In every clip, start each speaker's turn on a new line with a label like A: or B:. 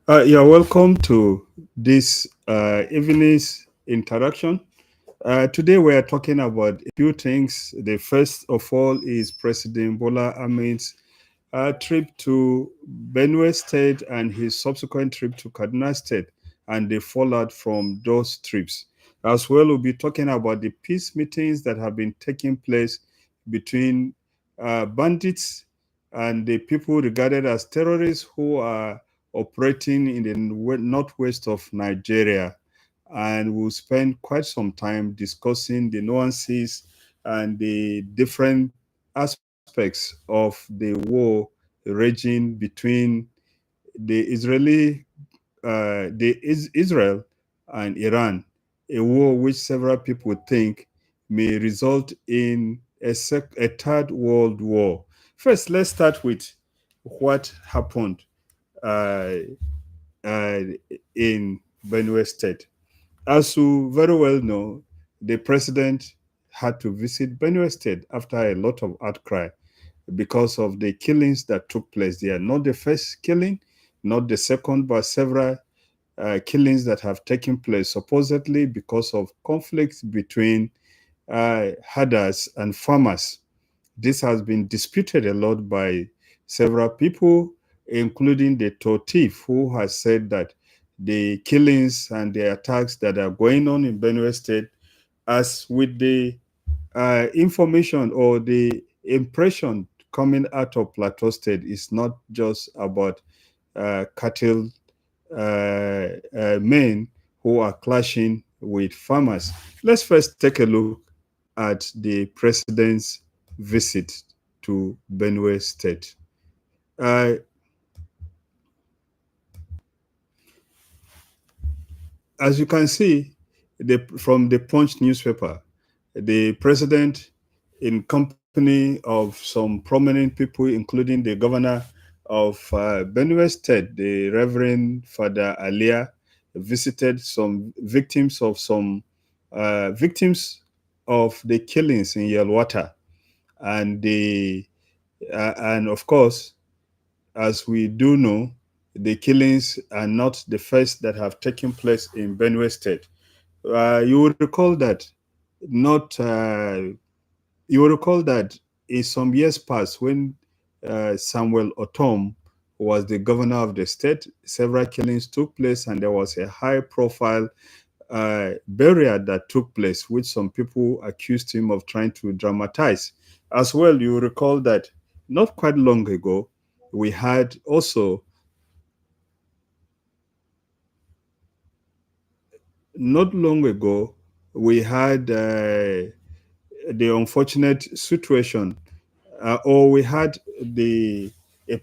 A: You're welcome to this evening's interaction. Today we are talking about a few things. The first of all is President Bola Ahmed's trip to Benue State and his subsequent trip to Kaduna State and the fallout from those trips. As well, we'll be talking about the peace meetings that have been taking place between bandits and the people regarded as terrorists who are operating in the northwest of Nigeria. And we'll spend quite some time discussing the nuances and the different aspects of the war raging between Israel and Iran, a war which several people think may result in a third world war. First, let's start with what happened uh, uh, in Benue State. As you very well know, the president had to visit Benue State after a lot of outcry because of the killings that took place there. Not the first killing, not the second, but several killings that have taken place, supposedly because of conflicts between herders and farmers. This has been disputed a lot by several people, including the Totif, who has said that the killings and the attacks that are going on in Benue State, as with the information or the impression coming out of Plateau State, is not just about cattle men who are clashing with farmers. Let's first take a look at the president's visit to Benue State. Uh, as you can see from the Punch newspaper, the president, in company of some prominent people, including the governor of Benue State, the Reverend Father Alia, visited some victims of the killings in Yelwata, and of course, as we do know, the killings are not the first that have taken place in Benue State. You will recall that not you will recall that in some years past, when Samuel Otom was the governor of the state, several killings took place, and there was a high-profile burial that took place, which some people accused him of trying to dramatize. As well, you recall that not quite long ago, we had also not long ago we had the unfortunate situation, or we had a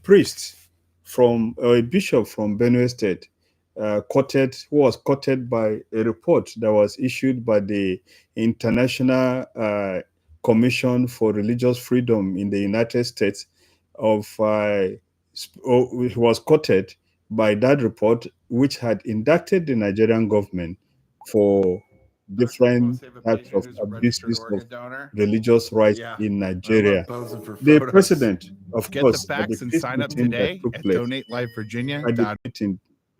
A: priest from or a bishop from Benue State who was quoted by a report that was issued by the International Commission for Religious Freedom in the United States. It was quoted by that report, which had indicted the Nigerian government for different types of abuses of religious rights
B: Yeah,
A: in
B: I love
A: Nigeria.
B: posing for
A: The
B: photos.
A: president, of
B: Get the
A: course, at the
B: facts and
A: peace
B: sign up
A: meeting that
B: today
A: took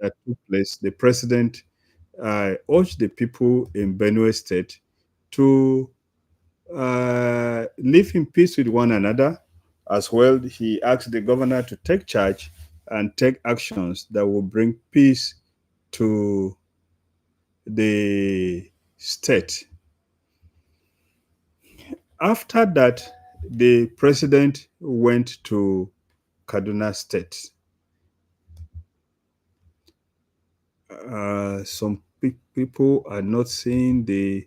B: at
A: place, the president urged the people in Benue State to live in peace with one another. As well, he asked the governor to take charge and take actions that will bring peace to the state. After that, the president went to Kaduna State. Some people are not seeing the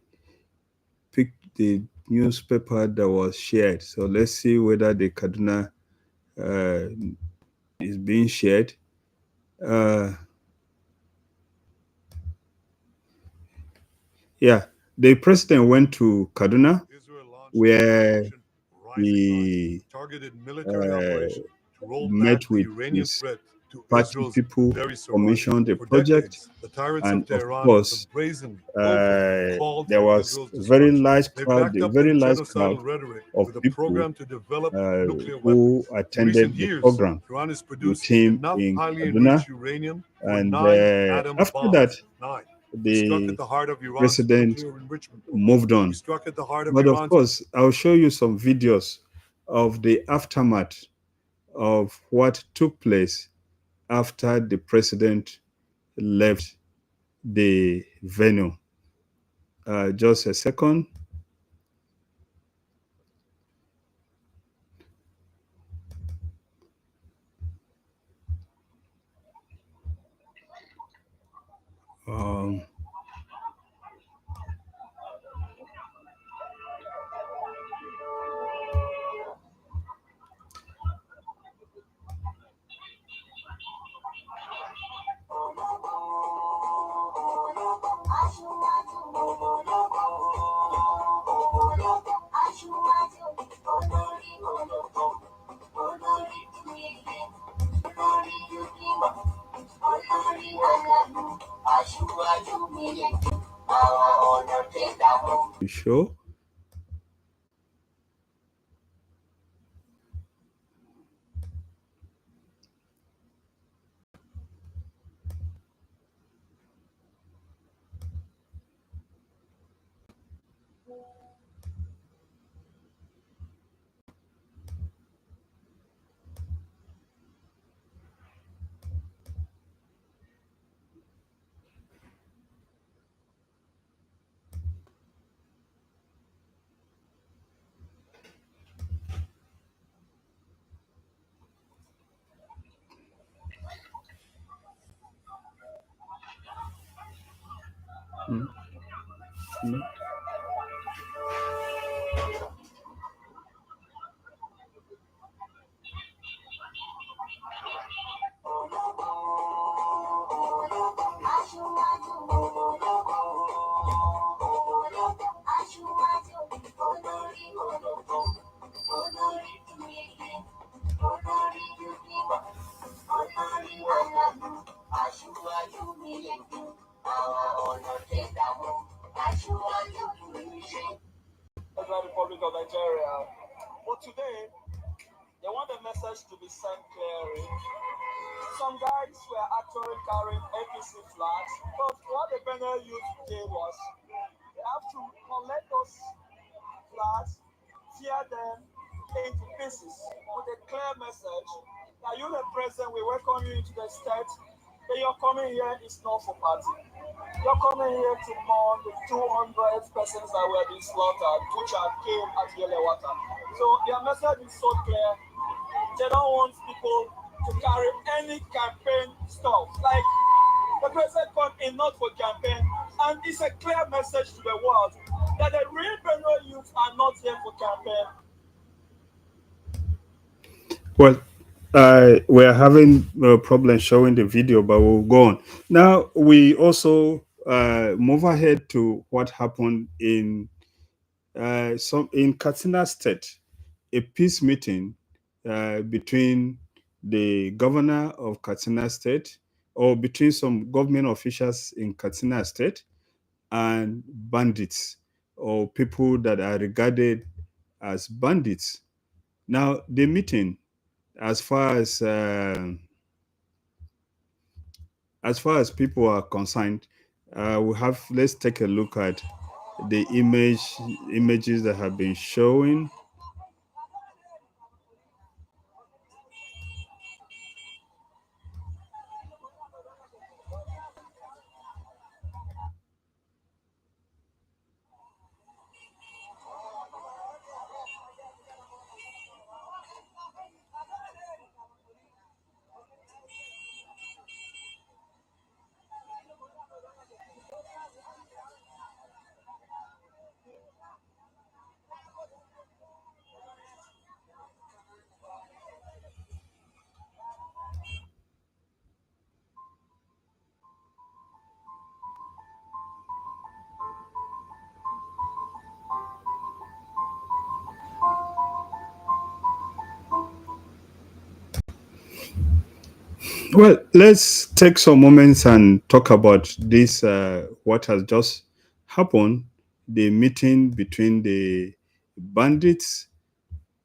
A: newspaper that was shared. So let's see whether the Kaduna uh, is being shared. Uh, yeah, the president went to Kaduna, where he
C: targeted military
A: uh,
C: operation to roll back
A: met
C: the
A: with
C: Iranian
A: his
C: threat
A: party people commissioned a project, and of course, there was a very large crowd of people who attended the program with him in Kaduna. And after that, the president moved on. But of course, I'll show you some videos of the aftermath of what took place after the president left the venue. Just a second. Um, you sure? Mm, mm.
B: Federal Republic of Nigeria. But today, they want the message to be sent clearly. Some guys were actually carrying APC flags, but what the Benue youth did was they have to collect those flags, tear them into pieces with a clear message that you, the president, we welcome you into the state. But your coming here is not for party. You're coming here to mourn the 200 persons that were being slaughtered, which are killed at Yelewata. So their message is so clear. They don't want people to carry any campaign stuff. Like the president come in not for campaign, and it's a clear message to the world that the real Benue youth are not here for campaign.
A: Well, we're having a problem showing the video, but we'll go on. Now, we also move ahead to what happened in Katsina State, a peace meeting between the governor of Katsina State, or between some government officials in Katsina State, and bandits, or people that are regarded as bandits. Now, the meeting, as far as people are concerned, let's take a look at the images that have been showing. Well, let's take some moments and talk about this, what has just happened, the meeting between the bandits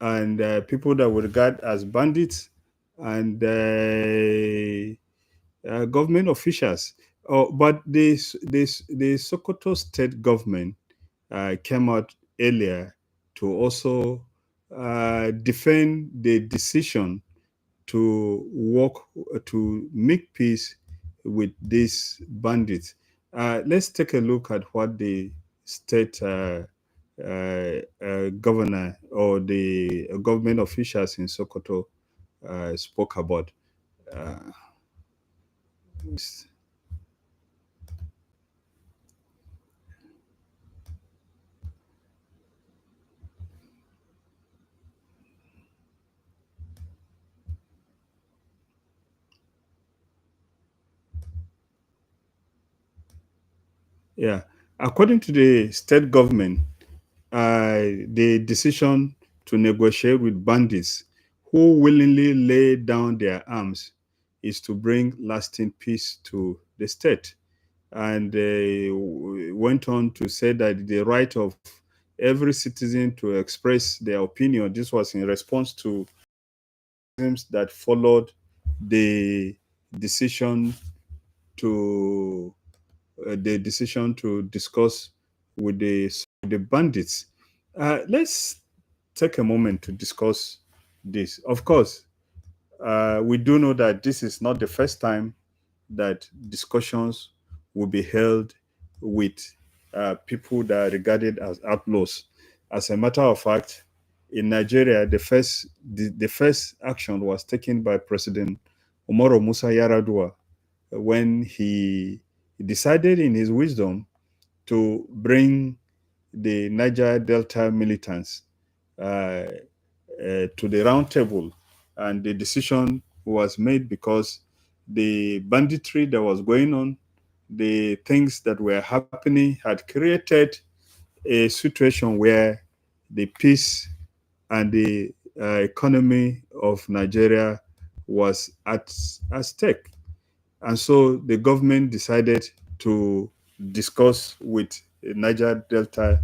A: and people that we regard as bandits and government officials. Oh, but the Sokoto state government came out earlier to also defend the decision to work to make peace with these bandits. Let's take a look at what the state governor or the government officials in Sokoto spoke about. Uh, yeah, according to the state government, the decision to negotiate with bandits who willingly lay down their arms is to bring lasting peace to the state. And went on to say that the right of every citizen to express their opinion. This was in response to that followed the decision to discuss with the bandits. Let's take a moment to discuss this. Of course, we do know that this is not the first time that discussions will be held with people that are regarded as outlaws. As a matter of fact, in Nigeria, the first action was taken by President Umaru Musa Yaradua when he decided in his wisdom to bring the Niger Delta militants to the round table. And the decision was made because the banditry that was going on, the things that were happening, had created a situation where the peace and the economy of Nigeria was at stake. And so the government decided to discuss with Niger Delta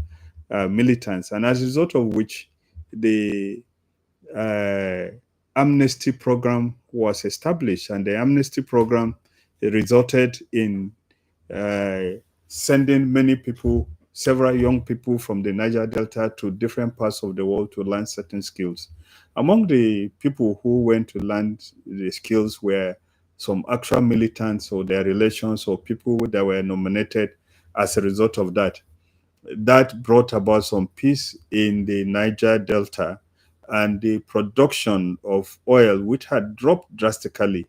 A: militants, and as a result of which, the uh, amnesty program was established, and the amnesty program resulted in uh, sending many people, several young people from the Niger Delta to different parts of the world to learn certain skills. Among the people who went to learn the skills were some actual militants or their relations or people that were nominated as a result of that. That brought about some peace in the Niger Delta, and the production of oil, which had dropped drastically,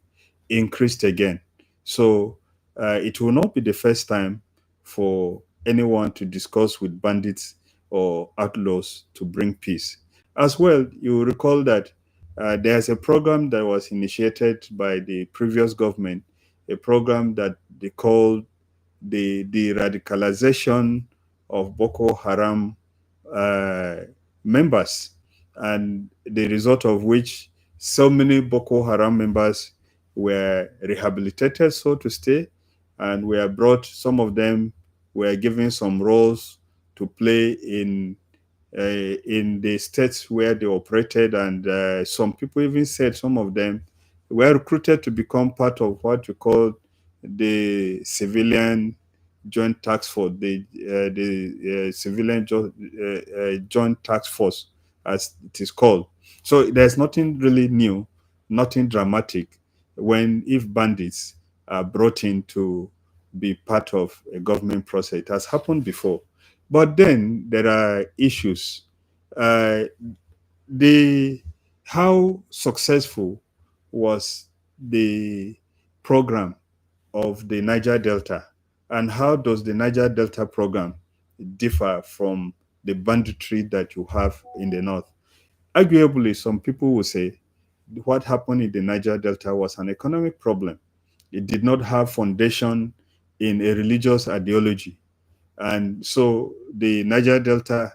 A: increased again. So it will not be the first time for anyone to discuss with bandits or outlaws to bring peace. As well, you will recall that there's a program that was initiated by the previous government, a program that they called the radicalization of Boko Haram uh, members, and the result of which so many Boko Haram members were rehabilitated, so to say, and were brought. Some of them were given some roles to play in the states where they operated, and some people even said some of them were recruited to become part of what you call the civilian joint task force, the civilian joint task force, as it is called. So there's nothing really new, nothing dramatic when if bandits are brought in to be part of a government process. It has happened before. But then there are issues. Uh, the How successful was the program of the Niger Delta, and how does the Niger Delta program differ from the banditry that you have in the north? Arguably, some people will say what happened in the Niger Delta was an economic problem. It did not have foundation in a religious ideology, and so the Niger Delta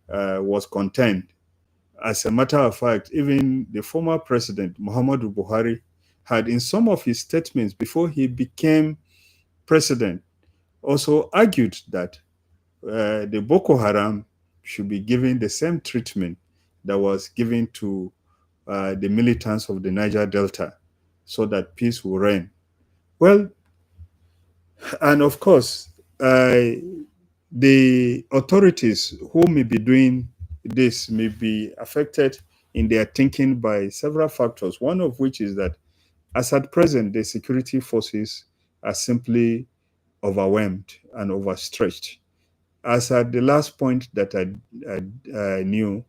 A: was contained. As a matter of fact, even the former president, Muhammadu Buhari, had, in some of his statements before he became president, also argued that the Boko Haram should be given the same treatment that was given to the militants of the Niger Delta so that peace will reign. Well, and of course, the authorities who may be doing this may be affected in their thinking by several factors, one of which is that as at present, the security forces are simply overwhelmed and overstretched. As at the last point that I knew,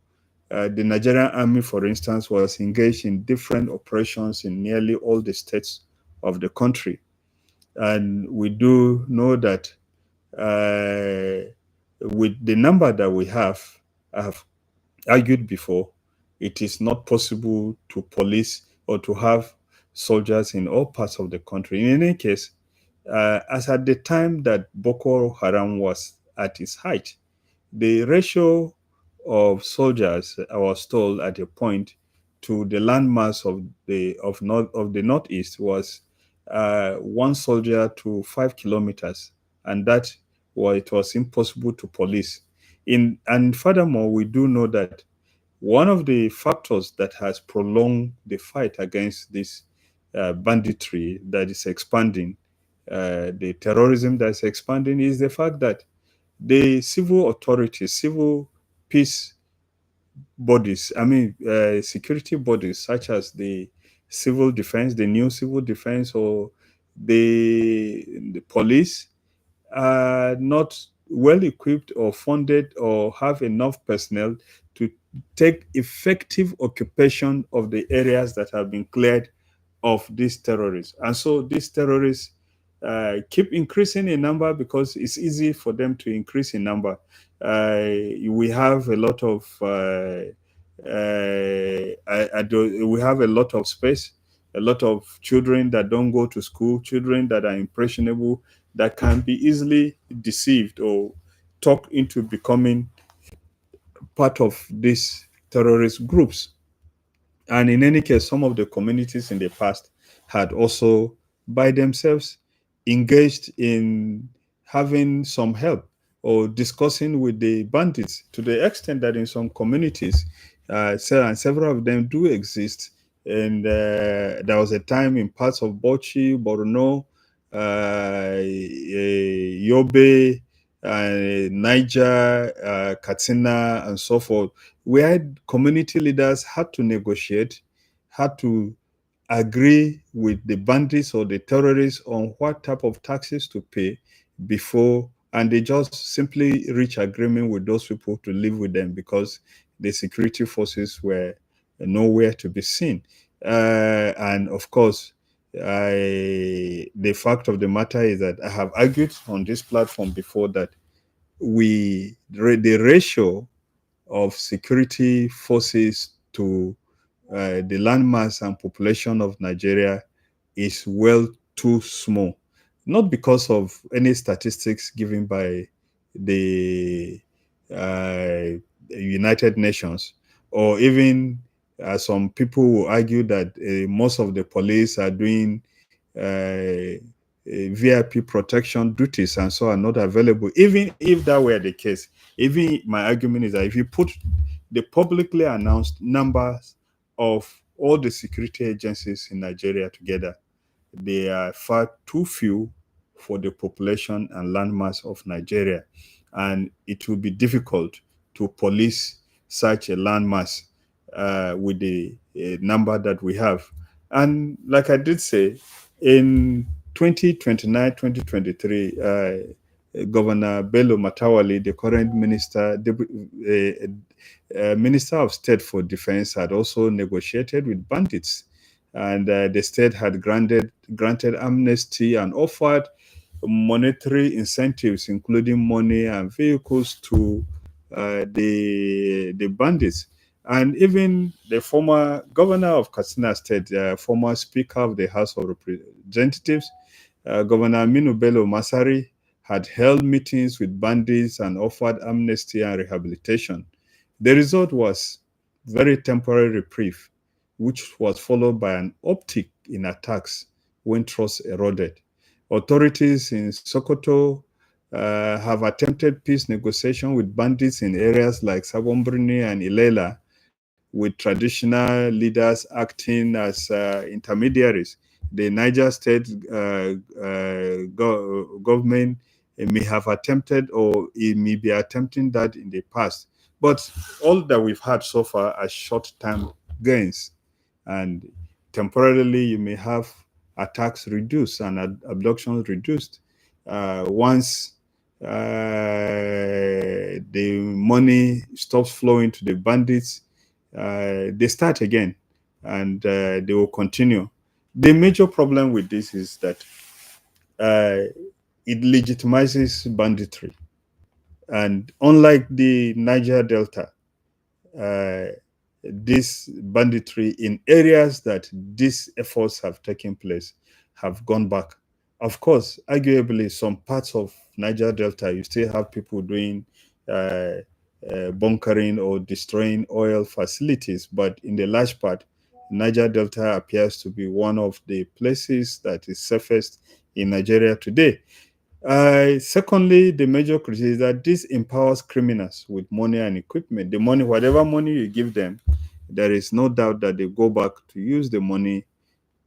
A: the Nigerian army, for instance, was engaged in different operations in nearly all the states of the country. And we do know that uh, with the number that we have, I have argued before, it is not possible to police or to have soldiers in all parts of the country. In any case, as at the time that Boko Haram was at its height, the ratio of soldiers, I was told at a point, to the landmass of the northeast was 1 soldier to 5 kilometers, and that it was impossible to police. And furthermore, we do know that one of the factors that has prolonged the fight against this banditry that is expanding, the terrorism that is expanding, is the fact that the civil authorities, civil peace bodies, security bodies such as the civil defense, the new civil defense, or the police, are not well equipped or funded or have enough personnel to take effective occupation of the areas that have been cleared of these terrorists. And so these terrorists keep increasing in number because it's easy for them to increase in number. We have a lot of we have a lot of space, a lot of children that don't go to school, children that are impressionable, that can be easily deceived or talked into becoming part of these terrorist groups. And in any case, some of the communities in the past had also, by themselves, engaged in having some help or discussing with the bandits, to the extent that in some communities, and several of them do exist. And there was a time in parts of Bauchi, Borno, Yobe, Niger, Katsina, and so forth, where community leaders had to negotiate, had to agree with the bandits or the terrorists on what type of taxes to pay before, and they just simply reach agreement with those people to live with them because the security forces were nowhere to be seen. And of course, the fact of the matter is that I have argued on this platform before that the ratio of security forces to the landmass and population of Nigeria is well too small. Not because of any statistics given by the United Nations, or even some people will argue that most of the police are doing VIP protection duties and so are not available. Even if that were the case, even my argument is that if you put the publicly announced numbers of all the security agencies in Nigeria together, they are far too few for the population and landmass of Nigeria. And it will be difficult to police such a landmass with the number that we have. And like I did say, in 2029, 2023, Governor Bello Matawali, the current Minister of State for Defense, had also negotiated with bandits, and the state had granted amnesty and offered monetary incentives, including money and vehicles, to the bandits. And even the former governor of Katsina State, former Speaker of the House of Representatives, Governor Aminu Bello Masari, had held meetings with bandits and offered amnesty and rehabilitation. The result was very temporary reprieve which was followed by an uptick in attacks when trust eroded. Authorities in Sokoto have attempted peace negotiation with bandits in areas like Sabombruni and Ilela, with traditional leaders acting as intermediaries. The Niger State government may have attempted, or it may be attempting that in the past. But all that we've had so far are short-term gains, and temporarily you may have attacks reduced and abductions reduced. Once the money stops flowing to the bandits, they start again, and they will continue. The major problem with this is that uh, it legitimizes banditry. And unlike the Niger Delta, uh, this banditry in areas that these efforts have taken place have gone back. Of course, arguably, some parts of Niger Delta, you still have people doing bunkering or destroying oil facilities, but in the large part, Niger Delta appears to be one of the places that is safest in Nigeria today. Secondly, the major criticism is that this empowers criminals with money and equipment. The money, whatever money you give them, there is no doubt that they go back to use the money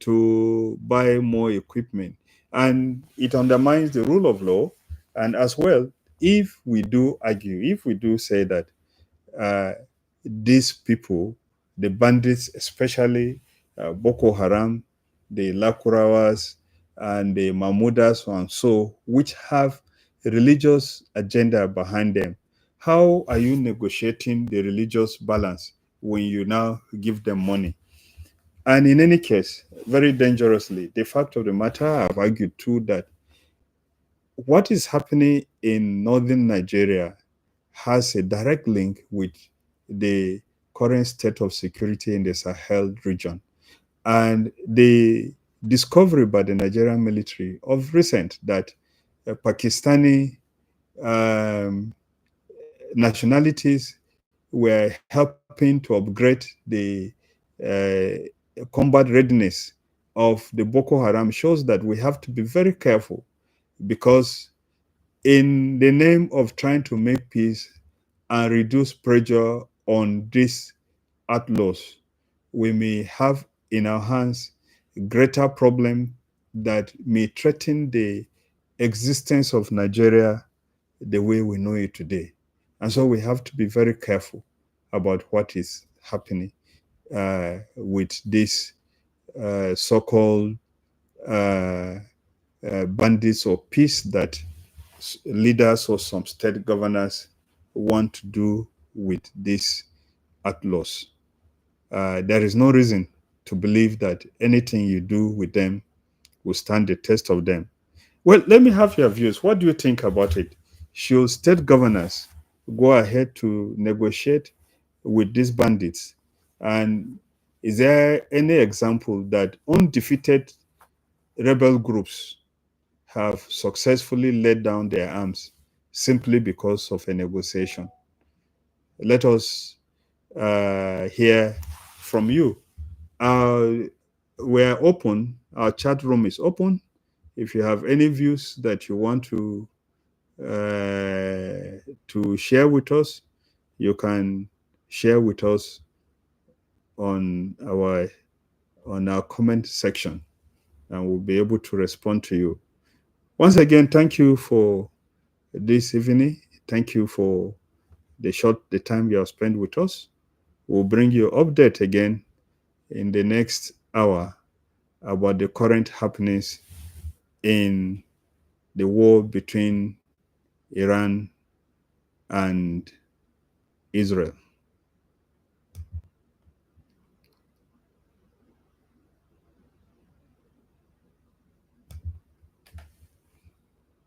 A: to buy more equipment. And it undermines the rule of law. And as well, if we do argue, if we do say that uh, these people, the bandits, especially Boko Haram, the Lakurawas, and the Mahmudas, and so, which have a religious agenda behind them. How are you negotiating the religious balance when you now give them money? And in any case, very dangerously, the fact of the matter, I've argued too that what is happening in northern Nigeria has a direct link with the current state of security in the Sahel region. And the discovery by the Nigerian military of recent that Pakistani um, nationalities were helping to upgrade the combat readiness of the Boko Haram shows that we have to be very careful, because in the name of trying to make peace and reduce pressure on these outlaws, we may have in our hands a greater problem that may threaten the existence of Nigeria the way we know it today. And so we have to be very careful about what is happening with these so-called uh, bandits or peace that leaders or some state governors want to do with these outlaws. There is no reason to believe that anything you do with them will stand the test of them. Well, let me have your views. What do you think about it? Should state governors go ahead to negotiate with these bandits? And is there any example that undefeated rebel groups have successfully laid down their arms simply because of a negotiation? Let us hear from you. Uh, we're open. Our chat room is open. If you have any views that you want to share with us, you can share with us on our comment section, and we'll be able to respond to you. Once again, thank you for this evening. Thank you for the time you have spent with us. We'll bring you update again in the next hour about the current happenings in the war between Iran and Israel.